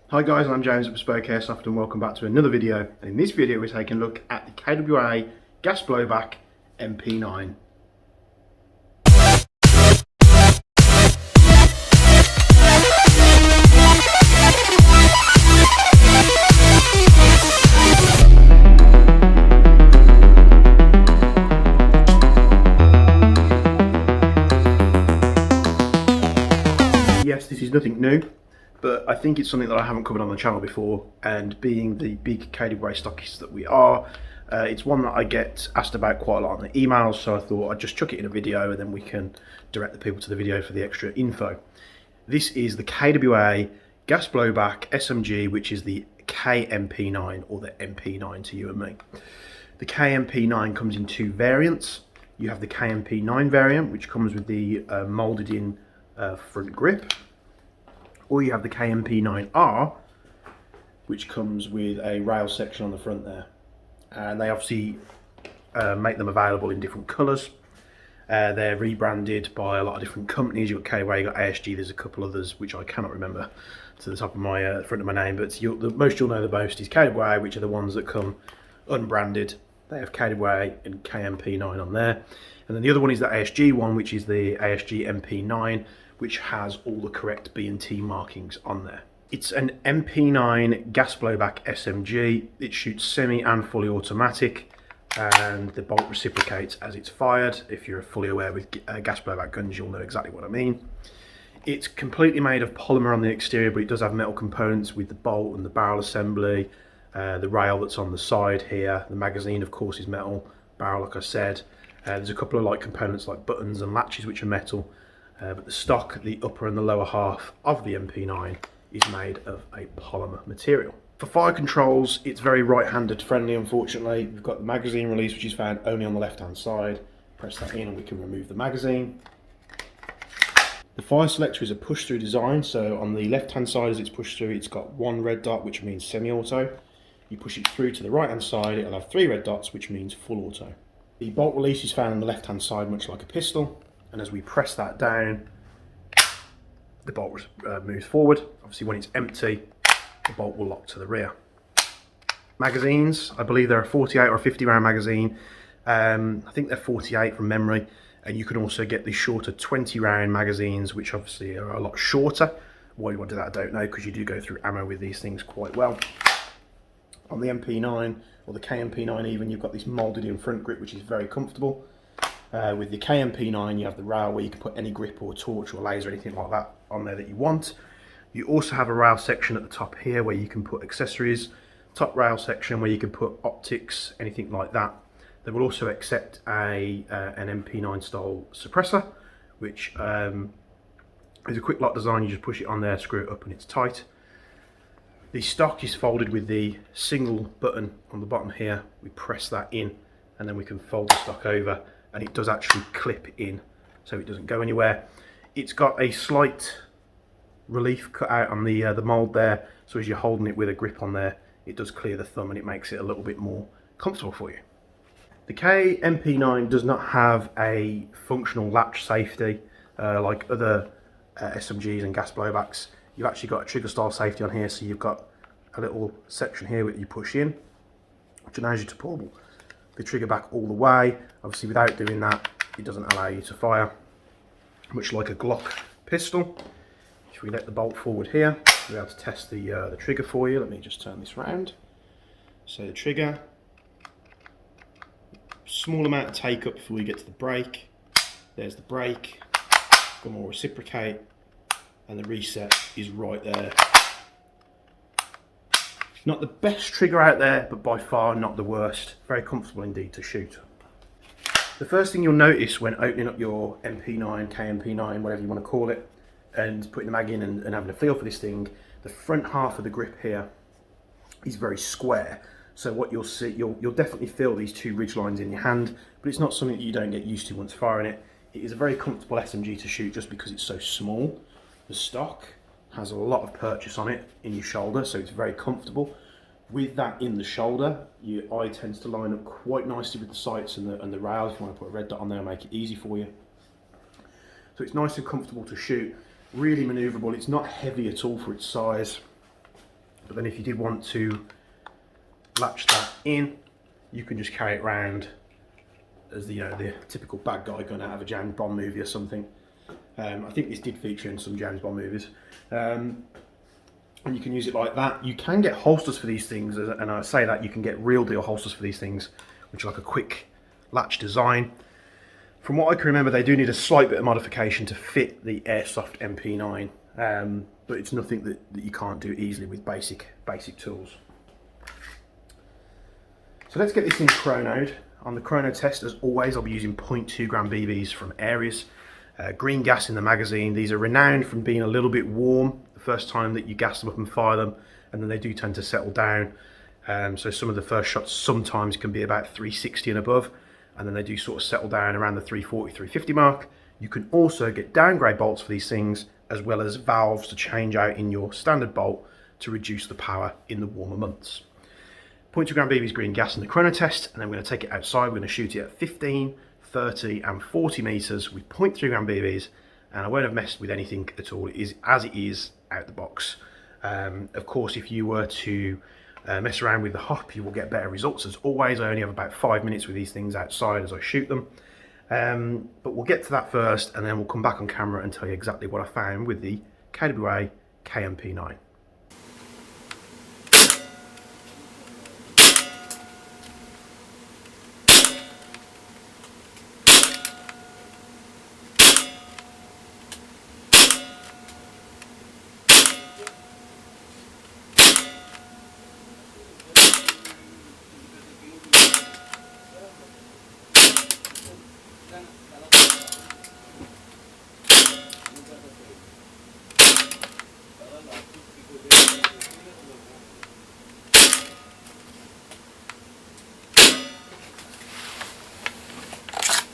Hi guys, I'm James at Bespoke Airsoft and welcome back to another video. And in this video we're taking a look at the KWA gas blowback MP9. Yes, this is nothing new, but I think it's something that I haven't covered on the channel before, and being the big KWA stockists that we are, it's one that I get asked about quite a lot on the emails, so I thought I'd just chuck it in a video and then we can direct the people to the video for the extra info. This is the KWA gas blowback SMG, which is the KMP9 or the MP9 to you and me. The KMP9 comes in two variants. You have the KMP9 variant, which comes with the moulded in front grip, or you have the KMP9R, which comes with a rail section on the front there, and they obviously make them available in different colours. They're rebranded by a lot of different companies. You've got KWA, you've got ASG, there's a couple others which I cannot remember to the top of my front of my name, but the most you'll know the most is KWA, which are the ones that come unbranded. They have KWA and KMP9 on there, and then the other one is the ASG one, which is the ASG MP9, which has all the correct B&T markings on there. It's an MP9 gas blowback SMG. It shoots semi and fully automatic, and the bolt reciprocates as it's fired. If you're fully aware with gas blowback guns, you'll know exactly what I mean. It's completely made of polymer on the exterior, but it does have metal components with the bolt and the barrel assembly, the rail that's on the side here. The magazine, of course, is metal. Barrel, like I said. There's a couple of like components like buttons and latches which are metal. But the stock, the upper and the lower half of the MP9 is made of a polymer material. For fire controls, it's very right-handed friendly, unfortunately. We've got the magazine release, which is found only on the left-hand side. Press that in and we can remove the magazine. The fire selector is a push-through design, so on the left-hand side as it's pushed through, it's got one red dot, which means semi-auto. You push it through to the right-hand side, it'll have three red dots, which means full auto. The bolt release is found on the left-hand side, much like a pistol. And as we press that down, the bolt moves forward. Obviously when it's empty, the bolt will lock to the rear. Magazines, I believe they're a 48 or a 50 round magazine. I think they're 48 from memory. And you can also get the shorter 20 round magazines, which obviously are a lot shorter. Why you want to do that, I don't know, because you do go through ammo with these things quite well. On the MP9, or the KMP9 even, you've got this moulded in front grip, which is very comfortable. With the KMP9 you have the rail where you can put any grip or torch or laser or anything like that on there that you want. You also have a rail section at the top here where you can put accessories, top rail section where you can put optics, anything like that. They will also accept an MP9 style suppressor, which is a quick lock design. You just push it on there, screw it up and it's tight. The stock is folded with the single button on the bottom here. We press that in and then we can fold the stock over, and it does actually clip in so it doesn't go anywhere. It's got a slight relief cut out on the mould there, so as you're holding it with a grip on there, it does clear the thumb and it makes it a little bit more comfortable for you. The KMP9 does not have a functional latch safety like other SMGs and gas blowbacks. You've actually got a trigger style safety on here, so you've got a little section here that you push in, which allows you to pull the trigger back all the way. Obviously without doing that, it doesn't allow you to fire, much like a Glock pistol. If we let the bolt forward here, we'll be able to test the trigger for you. Let me just turn this round. So the trigger, small amount of take up before we get to the brake. There's the brake, got more reciprocate, and the reset is right there. Not the best trigger out there, but by far not the worst. Very comfortable indeed to shoot. The first thing you'll notice when opening up your MP9, KMP9, whatever you want to call it, and putting the mag in and having a feel for this thing, the front half of the grip here is very square. So what you'll see, you'll definitely feel these two ridge lines in your hand, but it's not something that you don't get used to once firing it. It is a very comfortable SMG to shoot just because it's so small. The stock has a lot of purchase on it in your shoulder, so it's very comfortable. With that in the shoulder, your eye tends to line up quite nicely with the sights and the rails. If you want to put a red dot on there, make it easy for you. So it's nice and comfortable to shoot, really manoeuvrable. It's not heavy at all for its size. But then if you did want to latch that in, you can just carry it around as the typical bad guy gun out of a James Bond movie or something. I think this did feature in some James Bond movies. And you can use it like that. You can get holsters for these things, and I say that you can get real deal holsters for these things, which are like a quick latch design. From what I can remember, they do need a slight bit of modification to fit the Airsoft MP9, but it's nothing that you can't do easily with basic tools. So let's get this thing chronoed. On the chrono test, as always, I'll be using 0.2 gram BBs from Aries. Green gas in the magazine. These are renowned from being a little bit warm the first time that you gas them up and fire them, and then they do tend to settle down. So some of the first shots sometimes can be about 360 and above, and then they do sort of settle down around the 340, 350 mark. You can also get downgrade bolts for these things, as well as valves to change out in your standard bolt to reduce the power in the warmer months. 0.2 gram BBs green gas in the chrono test, and then we're going to take it outside. We're going to shoot it at 15, 30 and 40 meters with 0.3 gram BBs, and I won't have messed with anything at all. It is as it is out the box. Of course, if you were to mess around with the hop, you will get better results. As always, I only have about 5 minutes with these things outside as I shoot them. But we'll get to that first, and then we'll come back on camera and tell you exactly what I found with the KWA KMP9.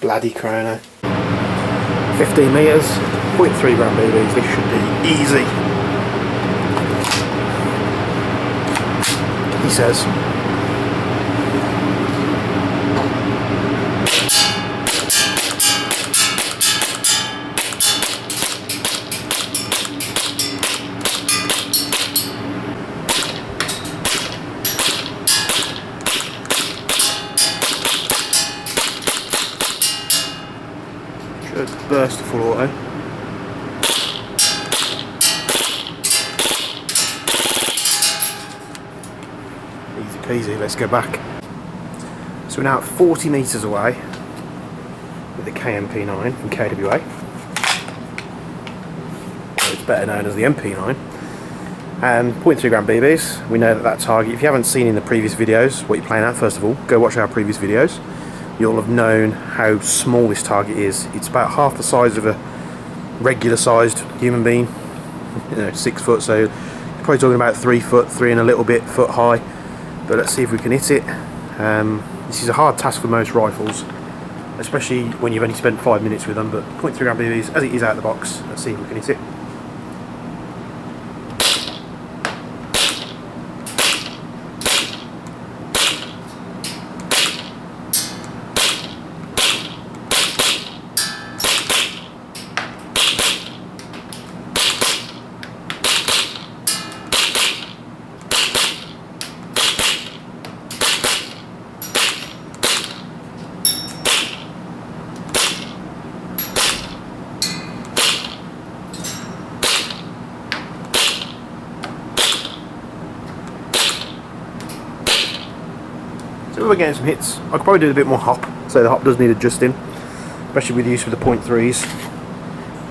Bloody chrono. 15 meters, 0.3 gram BBs. This should be easy, he says. Burst to full auto. Easy peasy, let's go back. So we're now at 40 metres away with the KMP9 from KWA. It's better known as the MP9. 0.3 gram BBs. We know that target, if you haven't seen in the previous videos what you're playing at, first of all, go watch our previous videos. You'll have known how small this target is. It's about half the size of a regular sized human being, 6 foot, so you're probably talking about 3 foot, 3 and a little bit foot high. But let's see if we can hit it. This is a hard task for most rifles, especially when you've only spent 5 minutes with them, but 0.3 gram BBs as it is out of the box. Let's see if we can hit it. So we're getting some hits. I could probably do a bit more hop, so the hop does need adjusting, especially with the use of the 0.3s.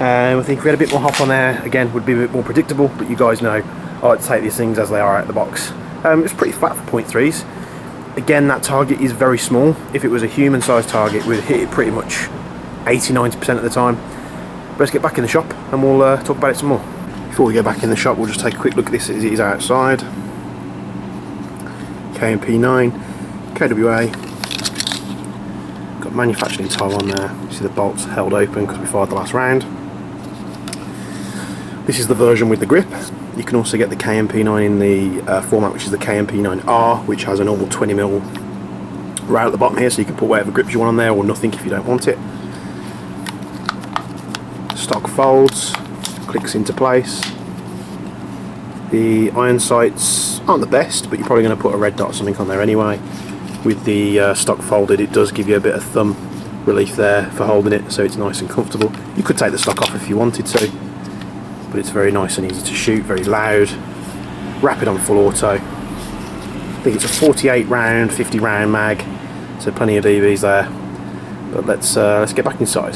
I think if we had a bit more hop on there, again, would be a bit more predictable, but you guys know I like to take these things as they are out of the box. It's pretty flat for 0.3s. Again, that target is very small. If it was a human sized target, we'd hit it pretty much 80-90% of the time. But let's get back in the shop and we'll talk about it some more. Before we go back in the shop, we'll just take a quick look at this as it is outside. KMP9. KWA, got manufactured in Taiwan there. You see the bolts held open because we fired the last round. This is the version with the grip. You can also get the KMP9 in the format which is the KMP9R, which has a normal 20mm right at the bottom here, so you can put whatever grips you want on there or nothing if you don't want it. Stock folds, clicks into place. The iron sights aren't the best, but you're probably going to put a red dot or something on there anyway. With the stock folded, it does give you a bit of thumb relief there for holding it, so it's nice and comfortable. You could take the stock off if you wanted to, but it's very nice and easy to shoot, very loud, rapid on full auto. I think it's a 48 round, 50 round mag, so plenty of BBs there. But let's get back inside.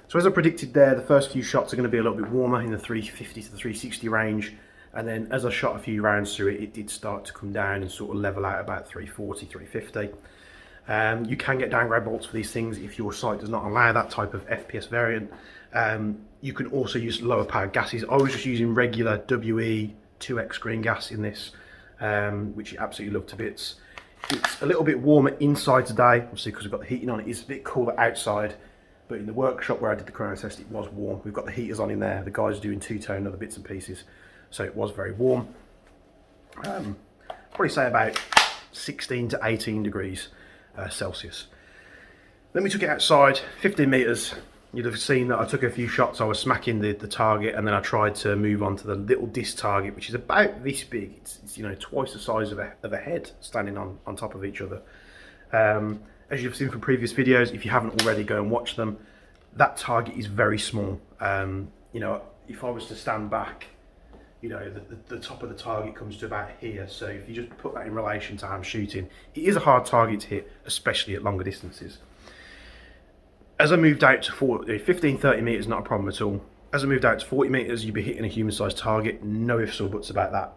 So as I predicted there, the first few shots are going to be a little bit warmer in the 350 to the 360 range, and then as I shot a few rounds through it, it did start to come down and sort of level out about 340, 350. You can get downgrade bolts for these things if your sight does not allow that type of FPS variant. You can also use lower powered gases. I was just using regular WE 2X green gas in this, which you absolutely love to bits. It's a little bit warmer inside today, obviously because we've got the heating on. It is a bit cooler outside, but in the workshop where I did the chrono test, it was warm. We've got the heaters on in there. The guys are doing two-tone and other bits and pieces, so it was very warm. Probably say about 16 to 18 degrees Celsius. Then we took it outside, 15 meters. You'd have seen that I took a few shots. I was smacking the target, and then I tried to move on to the little disc target, which is about this big. It's you know, twice the size of a head standing on top of each other. As you've seen from previous videos, if you haven't already, go and watch them. That target is very small. You know, if I was to stand back, you know, the top of the target comes to about here. So if you just put that in relation to how I'm shooting, it is a hard target to hit, especially at longer distances. As I moved out to 15-30 meters, not a problem at all. As I moved out to 40 meters, you'd be hitting a human-sized target. No ifs or buts about that.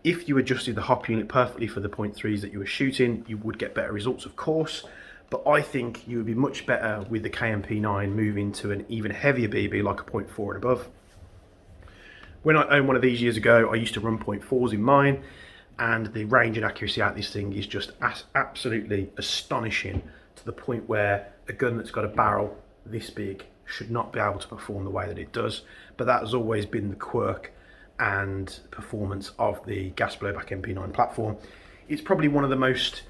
If you adjusted the hop unit perfectly for the 0.3s that you were shooting, you would get better results, of course. But I think you would be much better with the KMP9 moving to an even heavier BB, like a 0.4 and above. When I owned one of these years ago, I used to run 0.4s in mine, and the range and accuracy out of this thing is just absolutely astonishing, to the point where a gun that's got a barrel this big should not be able to perform the way that it does. But that has always been the quirk and performance of the gas blowback MP9 platform. It's probably one of the most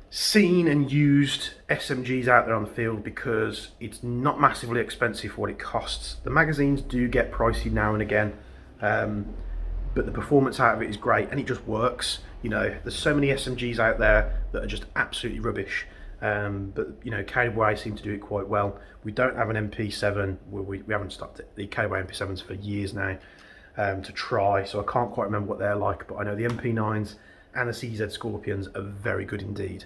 seen and used SMGs out there on the field because it's not massively expensive for what it costs. The magazines do get pricey now and again, but the performance out of it is great, and it just works. You know, there's so many SMGs out there that are just absolutely rubbish. But you know, KWA seem to do it quite well. We don't have an MP7. We haven't stopped the KWA MP7s for years now to try, so I can't quite remember what they're like, but I know the MP9s and the CZ Scorpions are very good indeed.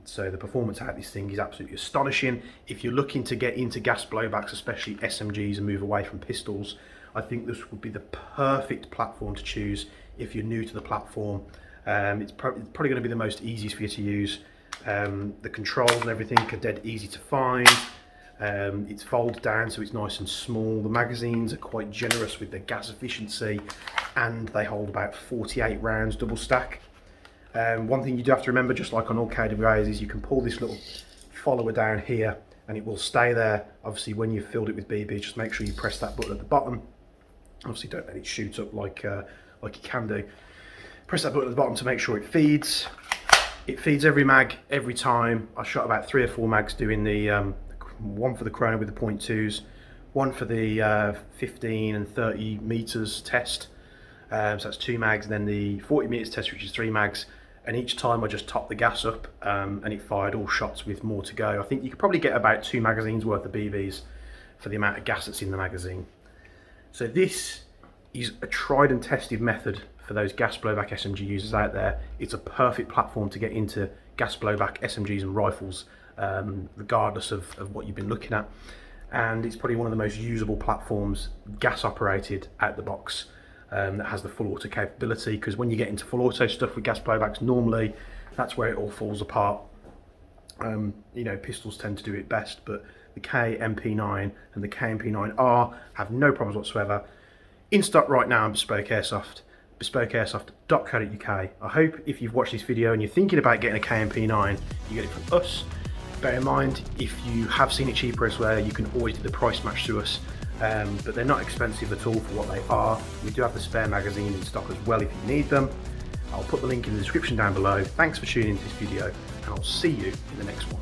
So the performance out of this thing is absolutely astonishing. If you're looking to get into gas blowbacks, especially SMGs, and move away from pistols, I think this would be the perfect platform to choose if you're new to the platform. It's probably going to be the most easiest for you to use. The controls and everything are dead easy to find. It's folded down so it's nice and small. The magazines are quite generous with their gas efficiency, and they hold about 48 rounds double stack. One thing you do have to remember, just like on all KWAs, is you can pull this little follower down here and it will stay there. Obviously when you've filled it with BB, just make sure you press that button at the bottom. Obviously don't let it shoot up like you can do. Press that button at the bottom to make sure it feeds. It feeds every mag every time. I shot about 3 or 4 mags doing the one for the chrono with the 0.2s, one for the 15 and 30 meters test, so that's 2 mags, and then the 40 meters test, which is 3 mags. And each time I just topped the gas up, and it fired all shots with more to go. I think you could probably get about 2 magazines worth of BBs for the amount of gas that's in the magazine. So this is a tried and tested method for those gas blowback SMG users out there. It's a perfect platform to get into gas blowback SMGs and rifles, regardless of what you've been looking at. And it's probably one of the most usable platforms, gas operated out the box, that has the full auto capability, because when you get into full auto stuff with gas blowbacks, normally that's where it all falls apart. You know, pistols tend to do it best, but the KMP9 and the KMP9R have no problems whatsoever. In stock right now on Bespoke Airsoft, bespokeairsoft.co.uk. I hope if you've watched this video and you're thinking about getting a KMP9, you get it from us. Bear in mind, if you have seen it cheaper elsewhere, you can always do the price match to us, but they're not expensive at all for what they are. We do have the spare magazine in stock as well if you need them. I'll put the link in the description down below. Thanks for tuning into this video, and I'll see you in the next one.